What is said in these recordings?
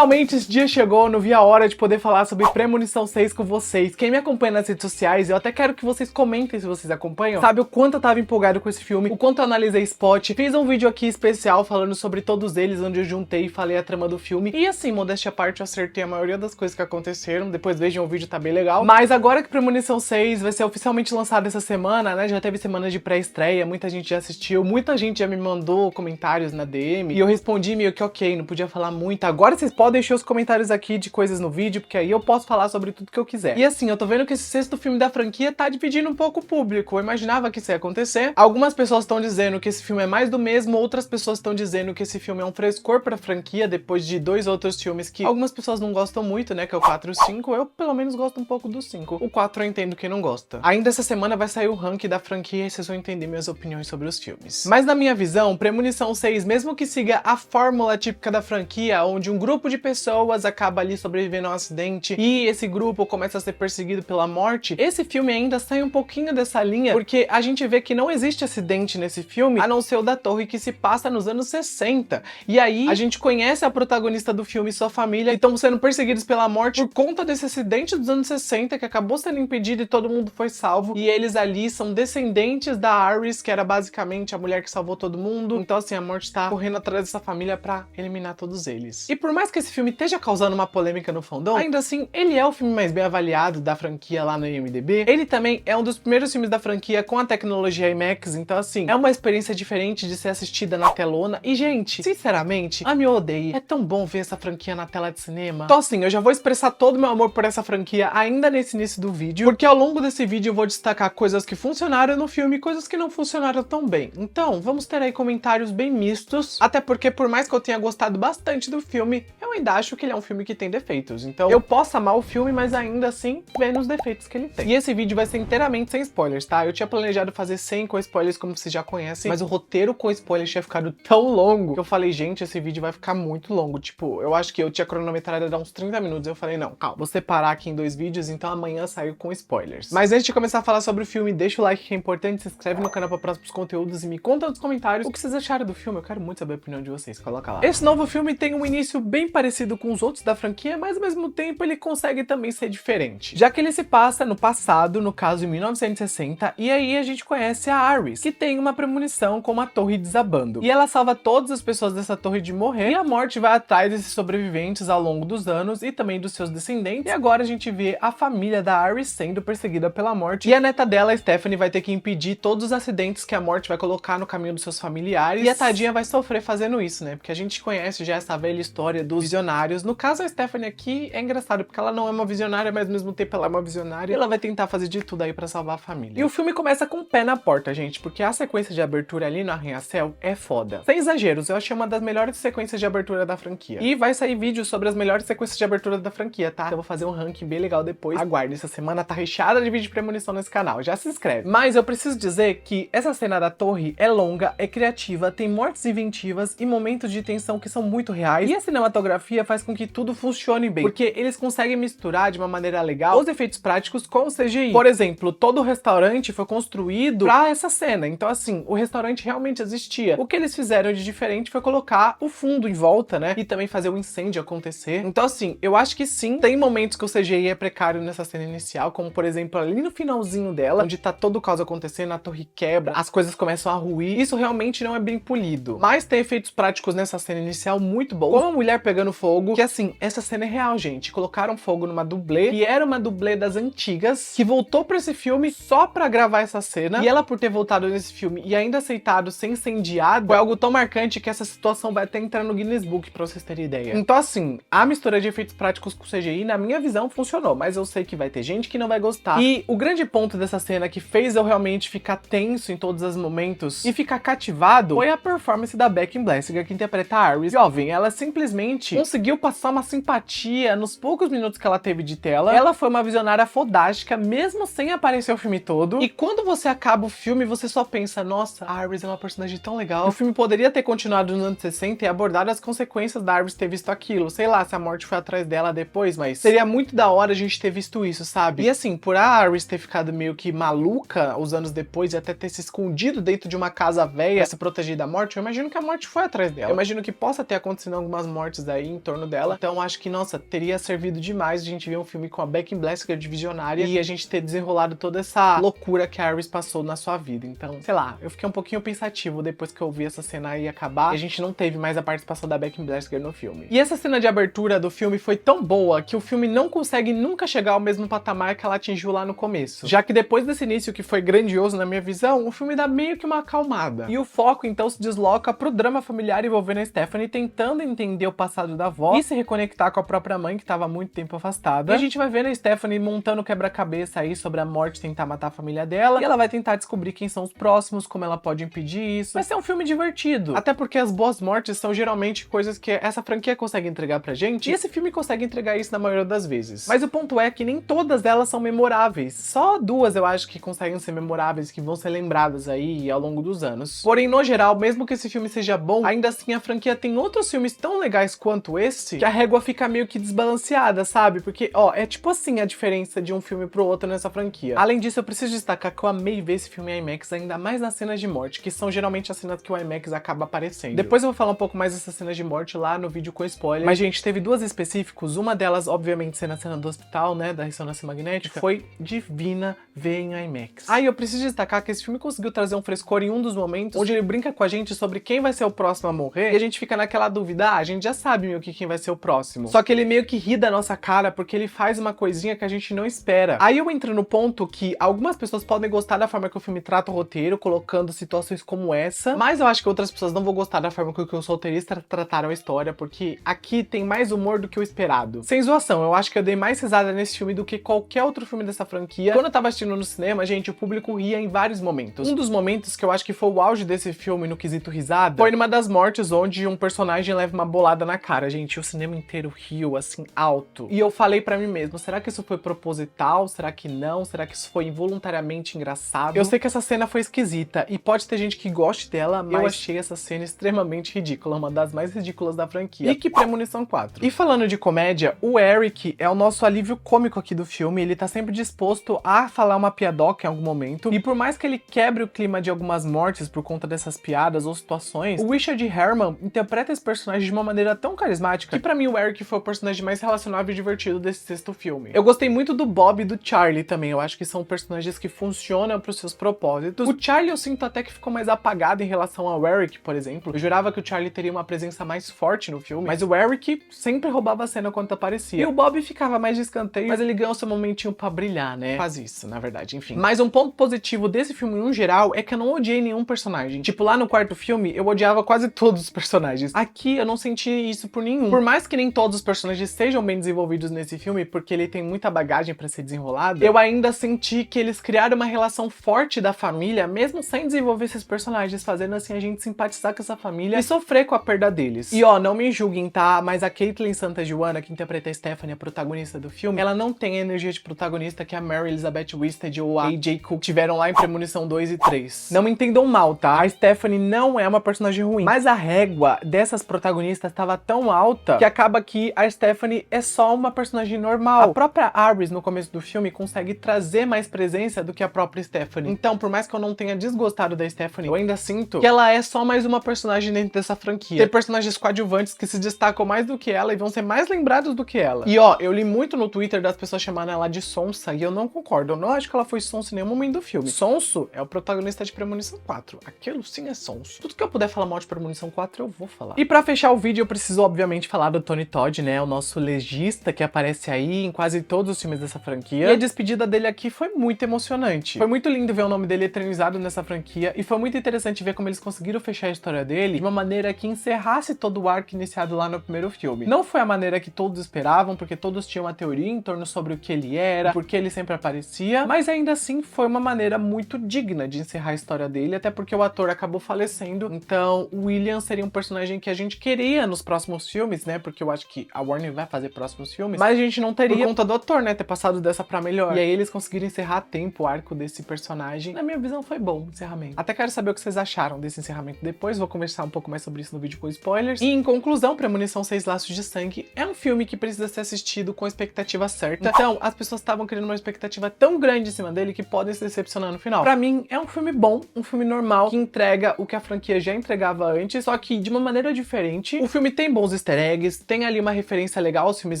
Finalmente esse dia chegou, não vi a hora de poder falar sobre Premonição 6 com vocês. Quem me acompanha nas redes sociais, eu até quero que vocês comentem se vocês acompanham. Sabe o quanto eu tava empolgado com esse filme, o quanto eu analisei spot. Fiz um vídeo aqui especial falando sobre todos eles, onde eu juntei e falei a trama do filme. E assim, modéstia à parte, eu acertei a maioria das coisas que aconteceram. Depois vejam o vídeo, tá bem legal. Mas agora que Premonição 6 vai ser oficialmente lançado essa semana, né? Já teve semana de pré-estreia, muita gente já assistiu, muita gente já me mandou comentários na DM. E eu respondi meio que ok, não podia falar muito. Agora vocês podem deixar os comentários aqui de coisas no vídeo, porque aí eu posso falar sobre tudo que eu quiser. E assim, eu tô vendo que esse sexto filme da franquia tá dividindo um pouco o público. Eu imaginava que isso ia acontecer. Algumas pessoas estão dizendo que esse filme é mais do mesmo, outras pessoas estão dizendo que esse filme é um frescor pra franquia, depois de dois outros filmes que algumas pessoas não gostam muito, né, que é o 4 e o 5. Eu, pelo menos, gosto um pouco do 5. O 4 eu entendo quem não gosta. Ainda essa semana vai sair o ranking da franquia e vocês vão entender minhas opiniões sobre os filmes. Mas na minha visão, Premonição 6, mesmo que siga a fórmula típica da franquia, onde um grupo de pessoas acaba ali sobrevivendo a um acidente e esse grupo começa a ser perseguido pela morte, esse filme ainda sai um pouquinho dessa linha, porque a gente vê que não existe acidente nesse filme, a não ser o da torre, que se passa nos anos 60. E aí, a gente conhece a protagonista do filme e sua família, que estão sendo perseguidos pela morte por conta desse acidente dos anos 60, que acabou sendo impedido e todo mundo foi salvo. E eles ali são descendentes da Iris, que era basicamente a mulher que salvou todo mundo. Então assim, a morte tá correndo atrás dessa família pra eliminar todos eles. E por mais que esse filme esteja causando uma polêmica no fandom, ainda assim, ele é o filme mais bem avaliado da franquia lá no IMDb. Ele também é um dos primeiros filmes da franquia com a tecnologia IMAX, então assim, é uma experiência diferente de ser assistida na telona. E gente, sinceramente, a me odeie, é tão bom ver essa franquia na tela de cinema. Então assim, eu já vou expressar todo o meu amor por essa franquia ainda nesse início do vídeo, porque ao longo desse vídeo eu vou destacar coisas que funcionaram no filme e coisas que não funcionaram tão bem. Então, vamos ter aí comentários bem mistos, até porque por mais que eu tenha gostado bastante do filme, eu ainda acho que ele é um filme que tem defeitos. Então, eu posso amar o filme, mas ainda assim, vendo os defeitos que ele tem. E esse vídeo vai ser inteiramente sem spoilers, tá? Eu tinha planejado fazer 100 com spoilers, como vocês já conhecem, mas o roteiro com spoilers tinha ficado tão longo que eu falei, gente, esse vídeo vai ficar muito longo. Tipo, eu acho que eu tinha cronometrado a dar uns 30 minutos. Eu falei, não, calma, vou separar aqui em 2 vídeos, então amanhã saiu com spoilers. Mas antes de começar a falar sobre o filme, deixa o like que é importante, se inscreve no canal para próximos conteúdos e me conta nos comentários o que vocês acharam do filme. Eu quero muito saber a opinião de vocês, coloca lá. Esse novo filme tem um início bem parecido com os outros da franquia, mas ao mesmo tempo ele consegue também ser diferente, já que ele se passa no passado, no caso em 1960, e aí a gente conhece a Iris, que tem uma premonição com uma torre desabando. E ela salva todas as pessoas dessa torre de morrer, e a morte vai atrás desses sobreviventes ao longo dos anos e também dos seus descendentes. E agora a gente vê a família da Iris sendo perseguida pela morte, e a neta dela, a Stephanie, vai ter que impedir todos os acidentes que a morte vai colocar no caminho dos seus familiares, e a tadinha vai sofrer fazendo isso, né? Porque a gente conhece já essa velha história dos visionários. No caso, a Stephanie aqui é engraçado, porque ela não é uma visionária, mas ao mesmo tempo ela é uma visionária, e ela vai tentar fazer de tudo aí pra salvar a família. E o filme começa com o pé na porta, gente, porque a sequência de abertura ali no arranha-céu é foda. Sem exageros, eu achei uma das melhores sequências de abertura da franquia. E vai sair vídeo sobre as melhores sequências de abertura da franquia, tá? Eu vou fazer um ranking bem legal depois. Aguarde, essa semana tá recheada de vídeo de premonição nesse canal, já se inscreve. Mas eu preciso dizer que essa cena da torre é longa, é criativa, tem mortes inventivas e momentos de tensão que são muito reais. E a cinematografia faz com que tudo funcione bem, porque eles conseguem misturar de uma maneira legal os efeitos práticos com o CGI. Por exemplo, todo o restaurante foi construído pra essa cena. Então assim, o restaurante realmente existia. O que eles fizeram de diferente foi colocar o fundo em volta, né? E também fazer o incêndio acontecer. Então assim, eu acho que sim, tem momentos que o CGI é precário nessa cena inicial, como por exemplo ali no finalzinho dela, onde tá todo o caos acontecendo, a torre quebra, as coisas começam a ruir. Isso realmente não é bem polido. Mas tem efeitos práticos nessa cena inicial muito bons. Como a mulher pegando fogo, que assim, essa cena é real, gente. Colocaram fogo numa dublê, e era uma dublê das antigas, que voltou pra esse filme só pra gravar essa cena. E ela, por ter voltado nesse filme e ainda aceitado ser incendiada, foi algo tão marcante que essa situação vai até entrar no Guinness Book, pra vocês terem ideia. Então assim, a mistura de efeitos práticos com CGI, na minha visão, funcionou. Mas eu sei que vai ter gente que não vai gostar. E o grande ponto dessa cena que fez eu realmente ficar tenso em todos os momentos e ficar cativado foi a performance da Becky Blessinger, que interpreta a Iris. Jovem, ela simplesmente conseguiu passar uma simpatia nos poucos minutos que ela teve de tela. Ela foi uma visionária fodástica, mesmo sem aparecer o filme todo. E quando você acaba o filme, você só pensa, nossa, a Iris é uma personagem tão legal. O filme poderia ter continuado nos anos 60 e abordado as consequências da Iris ter visto aquilo. Sei lá, se a morte foi atrás dela depois, mas seria muito da hora a gente ter visto isso, sabe? E assim, por a Iris ter ficado meio que maluca os anos depois e até ter se escondido dentro de uma casa velha pra se proteger da morte, eu imagino que a morte foi atrás dela. Eu imagino que possa ter acontecido algumas mortes aí em torno dela. Então acho que, nossa, teria servido demais a gente ver um filme com a Becky Blasker de visionária e a gente ter desenrolado toda essa loucura que a Iris passou na sua vida. Então, sei lá, eu fiquei um pouquinho pensativo depois que eu vi essa cena aí acabar e a gente não teve mais a participação da Becky Blasker no filme. E essa cena de abertura do filme foi tão boa que o filme não consegue nunca chegar ao mesmo patamar que ela atingiu lá no começo. Já que depois desse início que foi grandioso na minha visão, o filme dá meio que uma acalmada. E o foco então se desloca pro drama familiar envolvendo a Stephanie tentando entender o passado da avó e se reconectar com a própria mãe que tava há muito tempo afastada. E a gente vai vendo a Stephanie montando quebra-cabeça aí sobre a morte, tentar matar a família dela, e ela vai tentar descobrir quem são os próximos, como ela pode impedir isso. Vai ser um filme divertido, até porque as boas mortes são geralmente coisas que essa franquia consegue entregar pra gente, e esse filme consegue entregar isso na maioria das vezes. Mas o ponto é que nem todas elas são memoráveis. Só duas eu acho que conseguem ser memoráveis, que vão ser lembradas aí ao longo dos anos. Porém, no geral, mesmo que esse filme seja bom, ainda assim a franquia tem outros filmes tão legais quanto esse, que a régua fica meio que desbalanceada, sabe? Porque, ó, é tipo assim a diferença de um filme pro outro nessa franquia. Além disso, eu preciso destacar que eu amei ver esse filme em IMAX, ainda mais nas cenas de morte, que são geralmente as cenas que o IMAX acaba aparecendo. Depois eu vou falar um pouco mais dessas cenas de morte lá no vídeo com spoiler. Mas, gente, teve duas específicos, uma delas, obviamente, sendo a cena do hospital, né, da ressonância magnética, foi divina ver em IMAX. Ah, e eu preciso destacar que esse filme conseguiu trazer um frescor em um dos momentos onde ele brinca com a gente sobre quem vai ser o próximo a morrer, e a gente fica naquela dúvida, a gente já sabe meio que quem vai ser o próximo. Só que ele meio que ri da nossa cara porque ele faz uma coisinha que a gente não espera. Aí eu entro no ponto que algumas pessoas podem gostar da forma que o filme trata o roteiro, colocando situações como essa, mas eu acho que outras pessoas não vão gostar da forma que os roteiristas trataram a história, porque aqui tem mais humor do que o esperado. Sem zoação, eu acho que eu dei mais risada nesse filme do que qualquer outro filme dessa franquia. Quando eu tava assistindo no cinema, gente, o público ria em vários momentos. Um dos momentos que eu acho que foi o auge desse filme no quesito risada foi numa das mortes onde um personagem leva uma bolada na cara, gente. O cinema inteiro riu, assim, alto. E eu falei pra mim mesmo, será que isso foi proposital? Será que não? Será que isso foi involuntariamente engraçado? Eu sei que essa cena foi esquisita e pode ter gente que goste dela, mas eu achei essa cena extremamente ridícula, uma das mais ridículas da franquia. E que Premonição 4. E falando de comédia, o Eric é o nosso alívio cômico aqui do filme, ele tá sempre disposto a falar uma piadoca em algum momento, e por mais que ele quebre o clima de algumas mortes por conta dessas piadas ou situações, o Richard Herman interpreta esse personagem de uma maneira tão carismática que pra mim o Eric foi o personagem mais relacionável e divertido desse sexto filme. Eu gostei muito do Bob e do Charlie também, eu acho que são personagens que funcionam pros seus propósitos. O Charlie eu sinto até que ficou mais apagado em relação ao Eric, por exemplo. Eu jurava que o Charlie teria uma presença mais forte no filme, mas o Eric sempre roubava a cena quando aparecia. E o Bob ficava mais de escanteio, mas ele ganhou seu momentinho pra brilhar, né? Faz isso, na verdade, enfim. Mas um ponto positivo desse filme, no geral, é que eu não odiei nenhum personagem. Tipo, lá no quarto filme, eu odiava quase todos os personagens. Aqui, eu não senti isso por nenhum. Por mais que nem todos os personagens sejam bem desenvolvidos nesse filme, porque ele tem muita bagagem pra ser desenrolada, eu ainda senti que eles criaram uma relação forte da família, mesmo sem desenvolver esses personagens, fazendo assim a gente simpatizar com essa família e sofrer com a perda deles. E ó, não me julguem, tá? Mas a Caitlin Santa-Joana, que interpreta a Stephanie, a protagonista do filme, ela não tem a energia de protagonista que a Mary Elizabeth Winstead ou a AJ Cook tiveram lá em Premonição 2 e 3. Não me entendam mal, tá? A Stephanie não é uma personagem ruim, mas a régua dessas protagonistas estava tão alta que acaba que a Stephanie é só uma personagem normal. A própria Iris, no começo do filme, consegue trazer mais presença do que a própria Stephanie. Então, por mais que eu não tenha desgostado da Stephanie, eu ainda sinto que ela é só mais uma personagem dentro dessa franquia. Tem personagens coadjuvantes que se destacam mais do que ela e vão ser mais lembrados do que ela. E ó, eu li muito no Twitter das pessoas chamando ela de sonsa e eu não concordo. Eu não acho que ela foi sonsa em nenhum momento do filme. Sonso é o protagonista de Premonição 4. Aquilo sim é sonso. Tudo que eu puder falar mal de Premonição 4, eu vou falar. E pra fechar o vídeo, eu preciso obviamente falar do Tony Todd, né? O nosso legista que aparece aí em quase todos os filmes dessa franquia. E a despedida dele aqui foi muito emocionante. Foi muito lindo ver o nome dele eternizado nessa franquia e foi muito interessante ver como eles conseguiram fechar a história dele de uma maneira que encerrasse todo o arco iniciado lá no primeiro filme. Não foi a maneira que todos esperavam, porque todos tinham uma teoria em torno sobre o que ele era, porque ele sempre aparecia, mas ainda assim foi uma maneira muito digna de encerrar a história dele, até porque o ator acabou falecendo. Então o William seria um personagem que a gente queria nos próximos filmes, né? Porque eu acho que a Warner vai fazer próximos filmes, mas a gente não teria por conta do ator, né? Ter passado dessa pra melhor. E aí eles conseguiram encerrar a tempo o arco desse personagem. Na minha visão foi bom o encerramento. Até quero saber o que vocês acharam desse encerramento depois, vou conversar um pouco mais sobre isso no vídeo com spoilers. E em conclusão, Premonição 6 Laços de Sangue é um filme que precisa ser assistido com a expectativa certa. Então, as pessoas estavam criando uma expectativa tão grande em cima dele que podem se decepcionar no final. Pra mim, é um filme bom, um filme normal, que entrega o que a franquia já entregava antes, só que de uma maneira diferente. O filme tem bons alguns easter eggs, tem ali uma referência legal aos filmes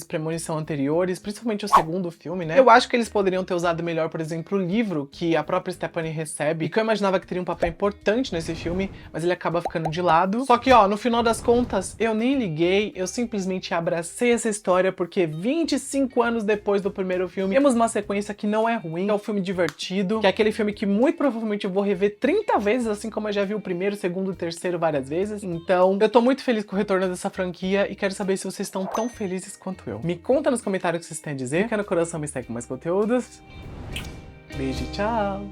de premonição anteriores, principalmente o segundo filme, né? Eu acho que eles poderiam ter usado melhor, por exemplo, o livro que a própria Stephanie recebe, e que eu imaginava que teria um papel importante nesse filme, mas ele acaba ficando de lado. Só que, ó, no final das contas, eu nem liguei, eu simplesmente abracei essa história, porque 25 anos depois do primeiro filme, temos uma sequência que não é ruim, que é um filme divertido, que é aquele filme que muito provavelmente eu vou rever 30 vezes, assim como eu já vi o primeiro, o segundo, o terceiro várias vezes. Então, eu tô muito feliz com o retorno dessa franquia e quero saber se vocês estão tão felizes quanto eu. Me conta nos comentários o que vocês têm a dizer, fica no coração, me segue com mais conteúdos. Beijo, tchau!